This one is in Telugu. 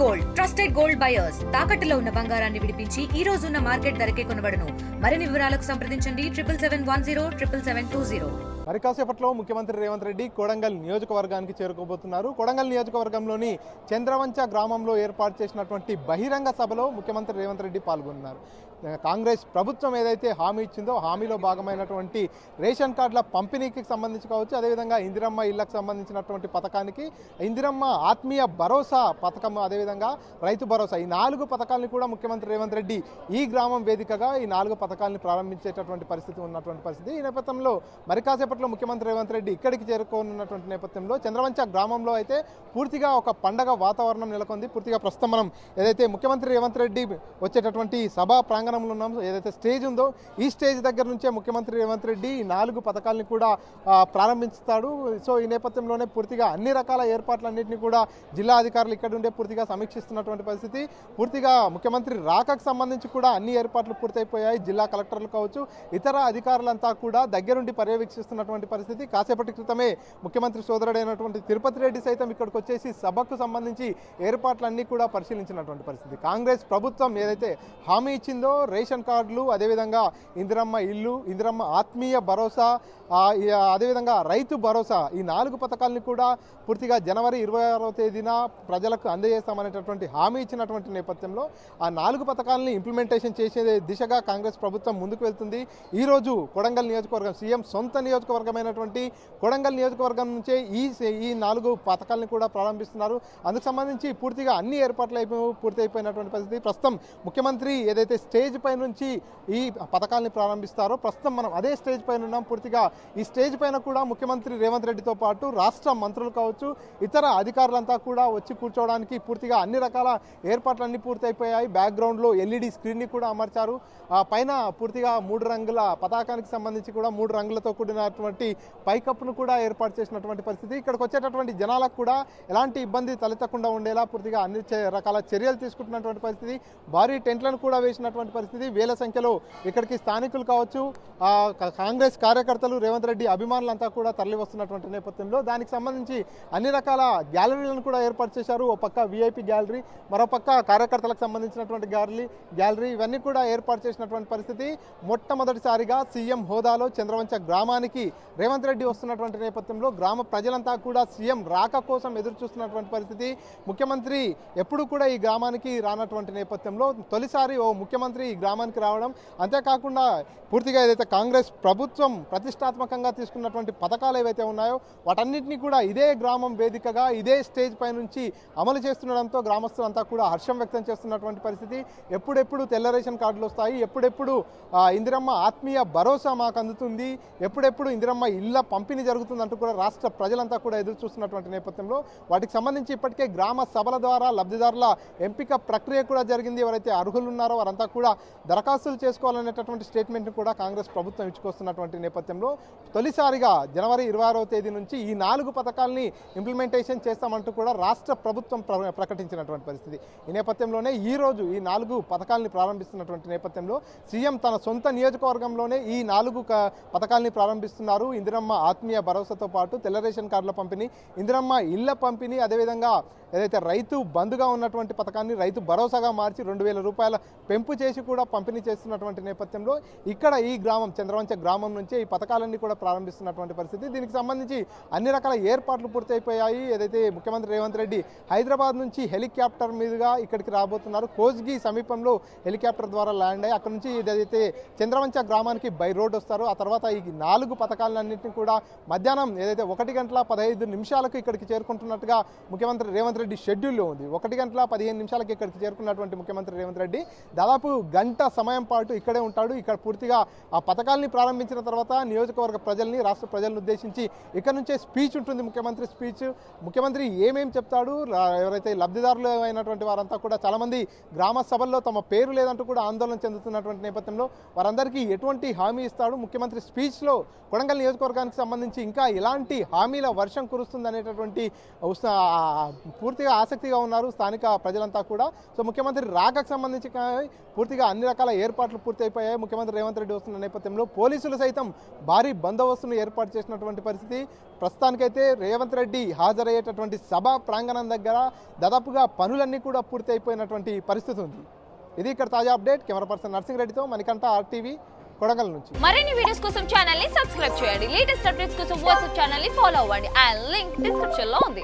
గోల్డ్ ట్రస్టెడ్ గోల్డ్ బయర్స్ తాకట్టులో ఉన్న బంగారాన్ని విడిపించి ఈ రోజు ఉన్న మార్కెట్ ధరకే కొనబడును. మరిన్ని వివరాలకు సంప్రదించండి 7710772020. మరి కాసేపట్లో ముఖ్యమంత్రి రేవంత్ రెడ్డి కొడంగల్ నియోజకవర్గానికి చేరుకోబోతున్నారు. కొడంగల్ నియోజకవర్గంలోని చంద్రవంచ గ్రామంలో ఏర్పాటు చేసినటువంటి బహిరంగ సభలో ముఖ్యమంత్రి రేవంత్ రెడ్డి పాల్గొన్నారు. కాంగ్రెస్ ప్రభుత్వం ఏదైతే హామీ ఇచ్చిందో హామీలో భాగమైనటువంటి రేషన్ కార్డుల పంపిణీకి సంబంధించి కావచ్చు, అదేవిధంగా ఇందిరమ్మ ఇళ్లకు సంబంధించినటువంటి పథకానికి, ఇందిరమ్మ ఆత్మీయ భరోసా పథకం, అదేవిధంగా రైతు భరోసా, ఈ 4 పథకాలను కూడా ముఖ్యమంత్రి రేవంత్ రెడ్డి ఈ గ్రామం వేదికగా ఈ 4 పథకాలను ప్రారంభించేటటువంటి పరిస్థితి ఉన్నటువంటి పరిస్థితి. ఈ నేపథ్యంలో మరి కాసేపట్లో ముఖ్యమంత్రి రేవంత్ రెడ్డి ఇక్కడికి చేరుకోనున్నటువంటి నేపథ్యంలో చంద్రవంచ గ్రామంలో అయితే పూర్తిగా ఒక పండగ వాతావరణం నెలకొంది. పూర్తిగా ప్రస్తుతం మనం ఏదైతే ముఖ్యమంత్రి రేవంత్ రెడ్డి వచ్చేటటువంటి సభా ప్రాంగణంలో ఉన్నాం, ఏదైతే స్టేజ్ ఉందో ఈ స్టేజ్ దగ్గర నుంచే ముఖ్యమంత్రి రేవంత్ రెడ్డి ఈ 4 పథకాలను కూడా ప్రారంభిస్తాడు. సో ఈ నేపథ్యంలోనే పూర్తిగా అన్ని రకాల ఏర్పాట్లన్నింటినీ కూడా జిల్లా అధికారులు ఇక్కడ ఉండే పూర్తిగా సమీక్షిస్తున్నటువంటి పరిస్థితి. పూర్తిగా ముఖ్యమంత్రి రాకకు సంబంధించి కూడా అన్ని ఏర్పాట్లు పూర్తయిపోయాయి. జిల్లా కలెక్టర్లు కావచ్చు, ఇతర అధికారులంతా కూడా దగ్గరుండి పర్యవేక్షిస్తున్నటువంటి పరిస్థితి. కాసేపటి క్రితమే ముఖ్యమంత్రి సోదరుడైనటువంటి తిరుపతి రెడ్డి సైతం ఇక్కడికి వచ్చేసి సభకు సంబంధించి ఏర్పాట్లన్నీ కూడా పరిశీలించినటువంటి పరిస్థితి. కాంగ్రెస్ ప్రభుత్వం ఏదైతే హామీ ఇచ్చిందో రేషన్ కార్డులు, అదేవిధంగా ఇందిరమ్మ ఇల్లు, ఇందిరమ్మ ఆత్మీయ భరోసా, అదేవిధంగా రైతు భరోసా, ఈ 4 పథకాలను కూడా పూర్తిగా జనవరి 26వ తేదీన ప్రజలకు అందజేస్తామనేటటువంటి హామీ ఇచ్చినటువంటి నేపథ్యంలో ఆ 4 పథకాలని ఇంప్లిమెంటేషన్ చేసే దిశగా కాంగ్రెస్ ప్రభుత్వం ముందుకు వెళ్తుంది. ఈరోజు కొడంగల్ నియోజకవర్గం, సీఎం సొంత నియోజకవర్గమైనటువంటి కొడంగల్ నియోజకవర్గం నుంచే ఈ 4 పథకాలను కూడా ప్రారంభిస్తున్నారు. అందుకు సంబంధించి పూర్తిగా అన్ని ఏర్పాట్లు పూర్తయిపోయినటువంటి పరిస్థితి. ప్రస్తుతం ముఖ్యమంత్రి ఏదైతే స్టేజ్ పై నుంచి ఈ పథకాలని ప్రారంభిస్తారో ప్రస్తుతం మనం అదే స్టేజ్ పైన ఉన్నాం. పూర్తిగా ఈ స్టేజ్ పైన కూడా ముఖ్యమంత్రి రేవంత్ రెడ్డితో పాటు రాష్ట్ర మంత్రులు కావచ్చు, ఇతర అధికారులంతా కూడా వచ్చి కూర్చోవడానికి పూర్తిగా అన్ని రకాల ఏర్పాట్లన్నీ పూర్తయిపోయాయి. బ్యాక్గ్రౌండ్లో ఎల్ఈడి స్క్రీన్ని కూడా అమర్చారు. పైన పూర్తిగా 3 రంగుల పతాకానికి సంబంధించి కూడా 3 రంగులతో కూడినటువంటి పైకప్పును కూడా ఏర్పాటు చేసినటువంటి పరిస్థితి. ఇక్కడికి వచ్చేటటువంటి జనాలకు కూడా ఎలాంటి ఇబ్బంది తలెత్తకుండా ఉండేలా పూర్తిగా అన్ని రకాల చర్యలు తీసుకుంటున్నటువంటి పరిస్థితి. భారీ టెంట్లను కూడా వేసినటువంటి పరిస్థితి. వేల సంఖ్యలో ఇక్కడికి స్థానికులు కావచ్చు, కాంగ్రెస్ కార్యకర్తలు, రేవంత్ రెడ్డి అభిమానులంతా కూడా తరలి వస్తున్నటువంటి నేపథ్యంలో దానికి సంబంధించి అన్ని రకాల గ్యాలరీలను కూడా ఏర్పాటు చేశారు. ఓ పక్క విఐపి గ్యాలరీ, మరో పక్క కార్యకర్తలకు సంబంధించినటువంటి గ్యాలరీ, ఇవన్నీ కూడా ఏర్పాటు చేసినటువంటి పరిస్థితి. మొట్టమొదటిసారిగా సీఎం హోదాలో చంద్రవంచ గ్రామానికి రేవంత్ రెడ్డి వస్తున్నటువంటి నేపథ్యంలో గ్రామ ప్రజలంతా కూడా సీఎం రాక కోసం ఎదురు చూస్తున్నటువంటి పరిస్థితి. ముఖ్యమంత్రి ఎప్పుడు కూడా ఈ గ్రామానికి రానటువంటి నేపథ్యంలో తొలిసారి ఓ ముఖ్యమంత్రి ఈ గ్రామానికి రావడం, అంతేకాకుండా పూర్తిగా ఏదైతే కాంగ్రెస్ ప్రభుత్వం ప్రతిష్టాత్మకంగా తీసుకున్నటువంటి పథకాలు ఏవైతే ఉన్నాయో వాటన్నింటినీ కూడా ఇదే గ్రామం వేదికగా ఇదే స్టేజ్ పై నుంచి అమలు చేస్తుండడంతో గ్రామస్తులంతా కూడా హర్షం వ్యక్తం చేస్తున్నటువంటి పరిస్థితి. ఎప్పుడెప్పుడు తెల్ల రేషన్ కార్డులు వస్తాయి, ఎప్పుడెప్పుడు ఇందిరమ్మ ఆత్మీయ భరోసా మాకు అందుతుంది, ఎప్పుడెప్పుడు ఇందిరమ్మ ఇళ్ల పంపిణీ జరుగుతుందంటూ కూడా రాష్ట్ర ప్రజలంతా కూడా ఎదురు చూస్తున్నటువంటి నేపథ్యంలో వాటికి సంబంధించి ఇప్పటికే గ్రామ సభల ద్వారా లబ్ధిదారుల ఎంపిక ప్రక్రియ కూడా జరిగింది. ఎవరైతే అర్హులు ఉన్నారో వారంతా కూడా దరఖాస్తులు చేసుకోవాలనేటటువంటి స్టేట్మెంట్ను కూడా కాంగ్రెస్ ప్రభుత్వం ఇచ్చుకొస్తున్నటువంటి నేపథ్యంలో తొలిసారిగా జనవరి 26వ తేదీ నుంచి ఈ 4 పథకాలని ఇంప్లిమెంటేషన్ చేస్తామంటూ కూడా రాష్ట్ర ప్రభుత్వం ప్రకటించినటువంటి పరిస్థితి. ఈ నేపథ్యంలోనే ఈ రోజు ఈ 4 పథకాలని ప్రారంభిస్తున్నటువంటి నేపథ్యంలో సీఎం తన సొంత నియోజకవర్గంలోనే ఈ 4 పథకాలని ప్రారంభిస్తున్నారు. ఇందిరమ్మ ఆత్మీయ భరోసాతో పాటు తెల్ల రేషన్ కార్డుల పంపిణీ, ఇందిరమ్మ ఇళ్ల పంపిణీ, అదేవిధంగా ఏదైతే రైతు బంధుగా ఉన్నటువంటి పథకాన్ని రైతు భరోసాగా మార్చి 2000 రూపాయల పెంపు చేసి కూడా పంపిణీ చేస్తున్నటువంటి నేపథ్యంలో ఇక్కడ ఈ గ్రామం చంద్రవంచ గ్రామం నుంచే ఈ పథకాలన్నీ కూడా ప్రారంభిస్తున్నటువంటి పరిస్థితి. దీనికి సంబంధించి అన్ని రకాల ఏర్పాట్లు పూర్తయిపోయాయి. ఏదైతే ముఖ్యమంత్రి రేవంత్ రెడ్డి హైదరాబాద్ నుంచి హెలికాప్టర్ మీదుగా ఇక్కడికి రాబోతున్నారు. కోస్గి సమీపంలో హెలికాప్టర్ ద్వారా ల్యాండ్ అయ్యి అక్కడ నుంచి ఏదైతే చంద్రవంచ గ్రామానికి బై రోడ్ వస్తారో ఆ తర్వాత ఈ 4 పథకాలన్నింటినీ కూడా మధ్యాహ్నం ఏదైతే 1:15 ఇక్కడికి చేరుకుంటున్నట్టుగా ముఖ్యమంత్రి రేవంత్ రెడ్డి షెడ్యూల్లో ఉంది. 1:15 ఇక్కడికి చేరుకున్నటువంటి ముఖ్యమంత్రి రేవంత్ రెడ్డి దాదాపు గంట సమయం పాటు ఇక్కడే ఉంటాడు. ఇక్కడ పూర్తిగా ఆ పథకాలని ప్రారంభించిన తర్వాత నియోజకవర్గ ప్రజల్ని, రాష్ట్ర ప్రజలను ఉద్దేశించి ఇక్కడ నుంచే స్పీచ్ ఉంటుంది. ముఖ్యమంత్రి స్పీచ్, ముఖ్యమంత్రి ఏమేం చెప్తాడు, ఎవరైతే లబ్ధిదారులు అయినటువంటి వారంతా కూడా చాలామంది గ్రామ సభల్లో తమ పేరు లేదంటూ కూడా ఆందోళన చెందుతున్నటువంటి నేపథ్యంలో వారందరికీ ఎటువంటి హామీ ఇస్తాడు, ముఖ్యమంత్రి స్పీచ్లో కొడంగల్ నియోజకవర్గానికి సంబంధించి ఇంకా ఎలాంటి హామీల వర్షం కురుస్తుంది అనేటటువంటి పూర్తిగా ఆసక్తిగా ఉన్నారు స్థానిక ప్రజలంతా కూడా. సో ముఖ్యమంత్రి రాకకు సంబంధించి పూర్తిగా పూర్తిగా అన్ని రకాల ఏర్పాట్లు పూర్తయిపోయాయి. ముఖ్యమంత్రి రేవంత్ రెడ్డి వస్తున్న నేపథ్యంలో పోలీసులు సైతం భారీ బందోబస్తును ఏర్పాటు చేసినటువంటి పరిస్థితి. ప్రస్తుతానికైతే రేవంత్ రెడ్డి హాజరయ్యేటటువంటి సభ ప్రాంగణం దగ్గర దాదాపుగా పనులన్నీ కూడా పూర్తి అయిపోయినటువంటి పరిస్థితి ఉంది. ఇది ఇక్కడ తాజా అప్డేట్. కెమెరా పర్సన్ నర్సింగ్ రెడ్డితో మణికంఠ, RTV, కొడంగల్ నుంచి. మరిన్ని వీడియోస్ కోసం ఛానల్ ని సబ్స్క్రైబ్ చేయండి. లేటెస్ట్ అప్డేట్స్ కోసం వాట్సాప్ ఛానల్ ని ఫాలో అవ్వండి. ఆ లింక్ డిస్క్రిప్షన్ లో ఉంది.